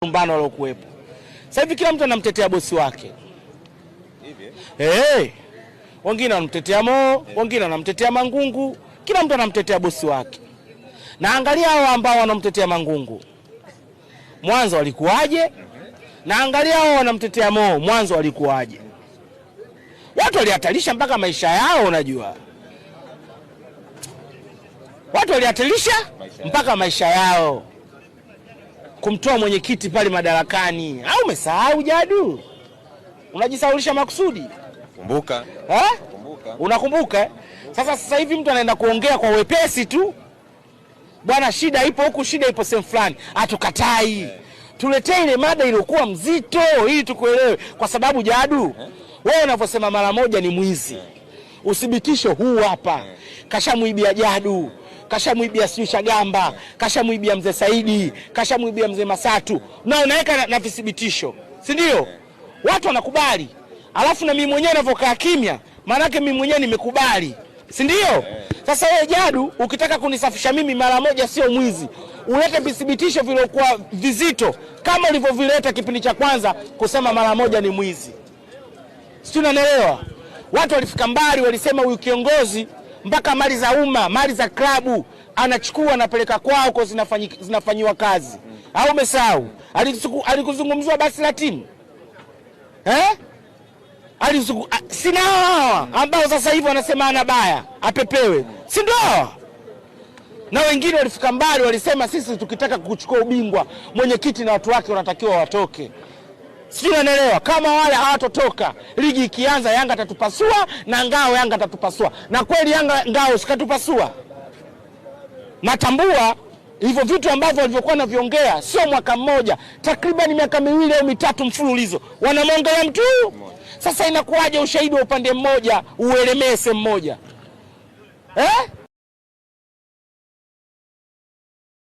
Lumbano alokuwepo. Sasa hivi kila mtu anamtetea bosi wake. Hivi? Wengine wanamtetea Mo, wengine wanamtetea Mangungu, kila mtu anamtetea bosi wake. Na angalia hao ambao wanamtetea Mangungu. Mwanzo walikuwaje? Na angalia hao wanamtetea Mo, mwanzo walikuwaje? Watu walihatarisha mpaka maisha yao, unajua. Watu walihatarisha mpaka maisha yao kumtoa mwenyekiti pale madarakani. Au umesahau Jadu? Unajisaulisha makusudi? Kumbuka. Kumbuka. Unakumbuka? Sasa hivi mtu anaenda kuongea kwa wepesi tu. Bwana, shida ipo huku, shida ipo sehemu fulani. Hatukatai. Tuletee ile mada iliyokuwa mzito ili tukuelewe, kwa sababu Jadu, wewe unavyosema mara moja ni mwizi. Uthibitisho huu hapa. Kashamuibia Jadu, kashamuibia Sui Shagamba, kashamuibia mzee Saidi, kashamuibia mzee Masatu. Na unaweka na vithibitisho. Si ndio? Watu wanakubali. Alafu na mimi mwenyewe ninavyokaa kimya, maana yake mimi mwenyewe nimekubali. Si ndio? Sasa wewe Jadu, ukitaka kunisafisha mimi mara moja sio mwizi. Ulete vithibitisho vilivyokuwa vizito kama ulivyovileta kipindi cha kwanza kusema mara moja ni mwizi. Sio, unanielewa? Watu walifika mbali, walisema huyu kiongozi mpaka mali za umma, mali za klabu anachukua anapeleka kwao kwa zinafanywa kazi. Au umesahau? Alikuzungumzwa basi la timu. Sina ambao sasa hivi wanasema ana baya, apepewe. Si ndio? Na wengine walifika mbali, walisema sisi tukitaka kuchukua ubingwa, mwenyekiti na watu wake wanatakiwa watoke. Sio, unaelewa? Kama wale hawatotoka, ligi ikianza Yanga atatupasua na Ngao Yanga atatupasua. Na kweli Yanga Ngao sikatupasua. Natambua hivyo vitu ambavyo walivyokuwa na viongea sio mwaka mmoja, takriban miaka 2 au 3 mfululizo. Wanamwongelea mtu. Sasa inakuwaje ushahidi wa upande mmoja uelemee sehemu moja?